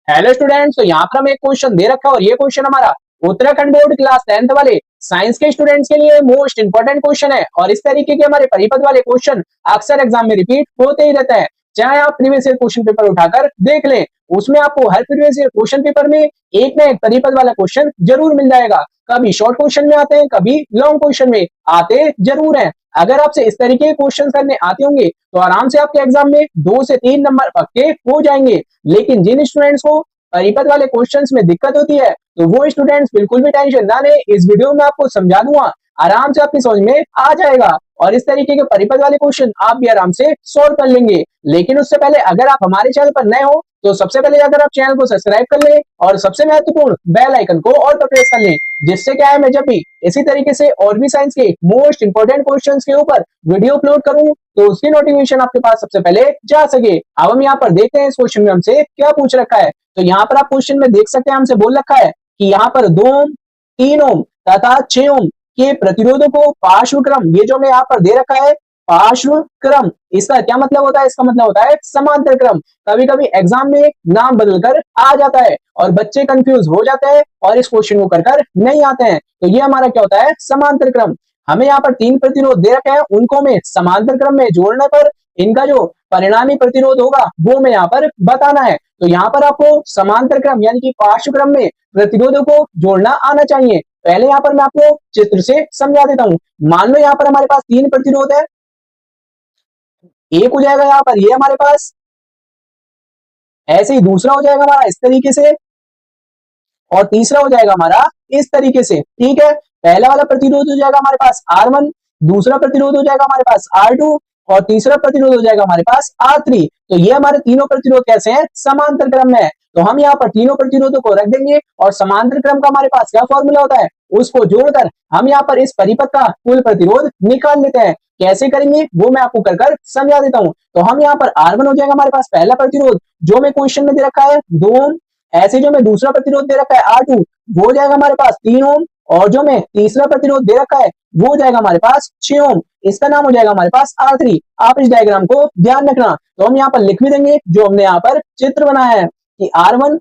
Hello students, तो यहाँ पर हमें एक क्वेश्चन दे रखा है और ये क्वेश्चन हमारा उत्तराखंड बोर्ड क्लास 10th वाले साइंस के स्टूडेंट्स के लिए मोस्ट इंपोर्टेंट क्वेश्चन है। और इस तरीके के हमारे परिपथ वाले क्वेश्चन अक्सर एग्जाम में रिपीट होते ही रहता है। चाहे आप प्रीवियस ईयर क्वेश्चन पेपर उठाकर देख लें, उसमें आपको हर प्रीवियस ईयर क्वेश्चन पेपर में एक ना एक परिपथ वाला क्वेश्चन जरूर मिल जाएगा। कभी शॉर्ट क्वेश्चन में आते हैं, कभी लॉन्ग क्वेश्चन में आते जरूर है। अगर आपसे इस तरीके के क्वेश्चन करने आते होंगे तो आराम से आपके एग्जाम में 2 से 3 नंबर पक्के हो जाएंगे। लेकिन जिन स्टूडेंट्स को परिपथ वाले क्वेश्चंस में दिक्कत होती है तो वो स्टूडेंट्स बिल्कुल भी टेंशन ना ले, इस वीडियो में आपको समझा दूंगा, आराम से आपकी समझ में आ जाएगा और इस तरीके के परिपथ वाले क्वेश्चन आप भी आराम से सोल्व कर लेंगे। लेकिन उससे पहले अगर आप हमारे चैनल पर नए हो तो सबसे पहले अगर आप चैनल को सब्सक्राइब कर लें और सबसे महत्वपूर्ण बेल आइकन को ऑल पर प्रेस कर लें, जिससे क्या है मैं जब भी इसी तरीके से और भी साइंस के मोस्ट इंपोर्टेंट क्वेश्चंस के ऊपर वीडियो अपलोड करूं तो उसकी नोटिफिकेशन आपके पास सबसे पहले जा सके। अब हम यहाँ पर देखते हैं इस क्वेश्चन में हमसे क्या पूछ रखा है। तो यहाँ पर आप क्वेश्चन में देख सकते हैं हमसे बोल रखा है कि यहाँ पर 2 ओम, 3 ओम तथा 6 ओम के प्रतिरोधों को पार्श्व क्रम, ये जो मैं यहाँ पर दे रखा है पार्श्व क्रम, इसका क्या मतलब होता है? इसका मतलब होता है समांतर क्रम। कभी कभी एग्जाम में नाम बदलकर आ जाता है और बच्चे कंफ्यूज हो जाते हैं और इस क्वेश्चन को कर नहीं आते हैं। तो ये हमारा क्या होता है? समांतर क्रम। हमें यहाँ पर 3 प्रतिरोध दे रखे हैं, उनको हमें समांतर क्रम में जोड़ने पर इनका जो परिणामी प्रतिरोध होगा वो मैं यहाँ पर बताना है। तो यहाँ पर आपको समांतर क्रम यानी कि पार्श्व क्रम में प्रतिरोधों को जोड़ना आना चाहिए। पहले यहाँ पर मैं आपको चित्र से समझा देता हूँ। मान लो यहाँ पर हमारे पास 3 प्रतिरोध है, एक हो जाएगा यहाँ पर ये हमारे पास, ऐसे ही दूसरा हो जाएगा हमारा इस तरीके से और तीसरा हो जाएगा हमारा इस तरीके से। ठीक है, पहला वाला प्रतिरोध हो जाएगा हमारे पास R1, दूसरा प्रतिरोध हो जाएगा हमारे पास R2 और तीसरा प्रतिरोध हो जाएगा हमारे पास R3। तो ये हमारे तीनों प्रतिरोध कैसे हैं? समांतर क्रम में है। तो हम यहाँ पर तीनों प्रतिरोधों को रख देंगे और समांतर क्रम का हमारे पास क्या फॉर्मूला होता है उसको जोड़कर हम यहाँ पर इस परिपथ का कुल प्रतिरोध निकाल लेते हैं। कैसे करेंगे वो मैं आपको कर समझा देता हूँ। तो हम यहाँ पर R1 हो जाएगा हमारे पास पहला प्रतिरोध जो मैं क्वेश्चन में दे रखा है 2 ओम, ऐसे जो मैं दूसरा प्रतिरोध दे रखा है R2 वो हो जाएगा हमारे पास 3 ओम और जो मैं तीसरा प्रतिरोध दे रखा है वो हो जाएगा हमारे पास 6 ओम, इसका नाम हो जाएगा हमारे पास R3। आप इस डायग्राम को ध्यान रखना। तो हम यहाँ पर लिख भी देंगे जो हमने यहाँ पर चित्र बनाया है कि R1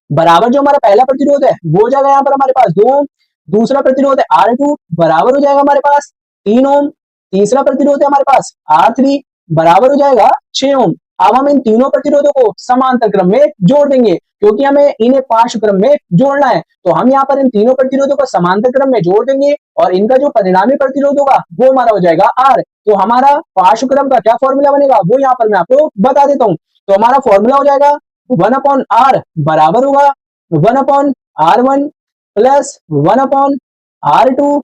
बराबर जो हमारा पहला प्रतिरोध है वो हो जाएगा यहाँ पर हमारे पास 2 ओम, दूसरा प्रतिरोध है R2 बराबर हो जाएगा हमारे पास 3 ओम, तीसरा प्रतिरोध है हमारे पास R3 बराबर हो जाएगा 6 ओम। अब हम इन तीनों प्रतिरोधों को समांतर क्रम में जोड़ देंगे क्योंकि हमें इन्हें पार्श्व क्रम में जोड़ना है। तो हम यहाँ पर इन तीनों प्रतिरोधों को समांतर क्रम में जोड़ देंगे और इनका जो परिणामी प्रतिरोध होगा वो हमारा हो जाएगा R। तो हमारा पार्श्व क्रम का क्या फॉर्मूला बनेगा वो यहाँ पर मैं आपको बता देता हूँ। तो हमारा फॉर्मूला हो जाएगा 1/R बराबर होगा 1/R1 plus 1/R2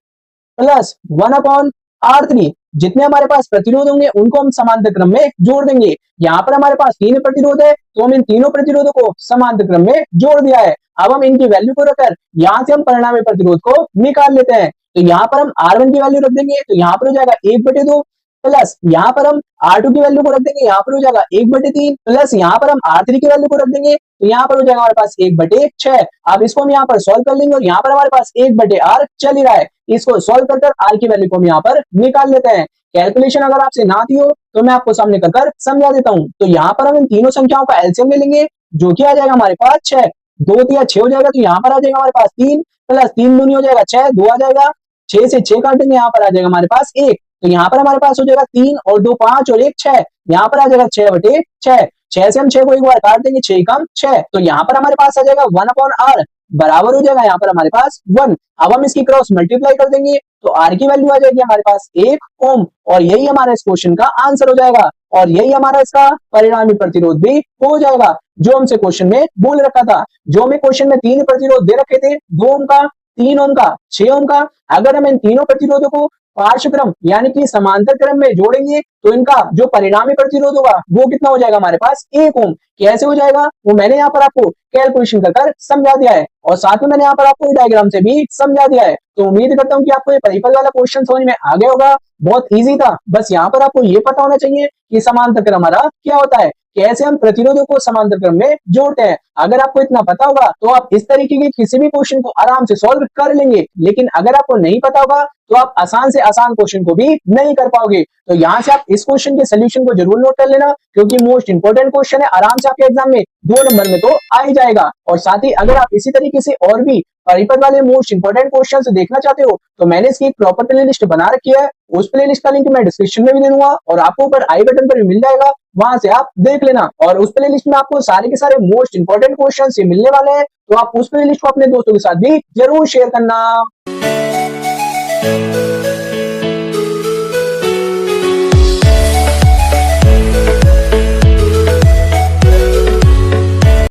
plus 1/R3। जितने हमारे पास प्रतिरोध होंगे उनको हम समांतर क्रम में जोड़ देंगे। यहाँ पर हमारे पास 3 प्रतिरोध है तो हम इन तीनों प्रतिरोधों को समांतर क्रम में जोड़ दिया है। अब हम इनकी वैल्यू को रखकर यहाँ से हम परिणामी प्रतिरोध को निकाल लेते हैं। तो यहाँ पर हम R1 की वैल्यू रख देंगे तो यहाँ पर हो जाएगा 1/2 प्लस यहाँ पर हम R2 की वैल्यू को रख देंगे, यहाँ पर हो जाएगा 1/3 प्लस यहाँ पर हम R3 की वैल्यू को रख देंगे तो यहाँ पर हो जाएगा हमारे पास 1/6। अब इसको हम यहाँ पर सॉल्व कर लेंगे और यहाँ पर हमारे पास 1/R चल ही रहा है। इसको सॉल्व कर R की वैल्यू को हम यहाँ पर निकाल लेते हैं। कैलकुलेशन अगर आपसे ना आती हो तो मैं आपको सामने कर समझा देता हूँ। तो यहाँ पर हम इन तीनों संख्याओं का एलसीएम ले लेंगे जो कि आ जाएगा हमारे पास 6, 2 तिया 6 हो जाएगा तो यहाँ पर आ जाएगा हमारे पास 3 प्लस 3 दूनी हो जाएगा 6, 2 आ जाएगा, 6 से 6 काटेंगे यहाँ पर आ जाएगा हमारे पास 1। तो यहाँ पर हमारे पास हो जाएगा 3 और 2 5 और 1 6, यहाँ पर आ जाएगा 6/6। 6 से हम 6 को एक बार काट देंगे 6 कम 6, तो यहाँ पर हमारे पास आ जाएगा 1/R बराबर हो जाएगा यहाँ पर हमारे पास 1। अब हम इसकी क्रॉस मल्टीप्लाई कर देंगे तो R की वैल्यू आ जाएगी हमारे पास 1 ओम और यही हमारा इस क्वेश्चन का आंसर हो जाएगा और यही हमारा इसका परिणामी प्रतिरोध भी हो जाएगा जो हमसे क्वेश्चन में बोल रखा था। जो हमें क्वेश्चन में 3 प्रतिरोध दे रखे थे 2 ओम का, 3 ओम का, 6 ओम का, अगर हम इन तीनों प्रतिरोधों को पार्श्व क्रम यानी कि समांतर क्रम में जोड़ेंगे तो इनका जो परिणामी प्रतिरोध होगा वो कितना हो जाएगा हमारे पास 1 ओम। कैसे हो जाएगा वो मैंने यहाँ पर आपको कैलकुलेशन कर समझा दिया है और साथ में मैंने यहाँ पर आपको डायग्राम से भी समझा दिया है। तो उम्मीद करता हूँ कि आपको ये परिपथ वाला क्वेश्चन समझ में आ गया होगा। बहुत इजी था, बस यहाँ पर आपको ये पता होना चाहिए कि समांतर क्रम हमारा क्या होता है, कैसे हम प्रतिरोधों को समांतर क्रम में जोड़ते हैं। अगर आपको इतना पता होगा तो आप इस तरीके के किसी भी क्वेश्चन को आराम से सॉल्व कर लेंगे। लेकिन अगर आपको नहीं पता होगा तो आप आसान से आसान क्वेश्चन को भी नहीं कर पाओगे। तो यहाँ से आप इस क्वेश्चन के सोल्यूशन को जरूर नोट कर लेना, क्योंकि मोस्ट इंपोर्टेंट क्वेश्चन है, आराम से आपके एग्जाम में 2 नंबर में तो आ ही जाएगा। और साथ ही अगर आप इसी तरीके से और भी परिपथ वाले मोस्ट इंपोर्टेंट क्वेश्चंस देखना चाहते हो, तो मैंने इसकी एक प्रॉपर प्लेलिस्ट बना रखी है। उस प्लेलिस्ट का लिंक मैं डिस्क्रिप्शन में भी दे दूंगा और आपको ऊपर आई बटन पर भी मिल जाएगा, वहां से आप देख लेना। और उस प्लेलिस्ट में आपको सारे के सारे मोस्ट इंपोर्टेंट क्वेश्चंस ये मिलने वाले हैं, तो आप उस प्लेलिस्ट को अपने दोस्तों के साथ भी जरूर शेयर करना।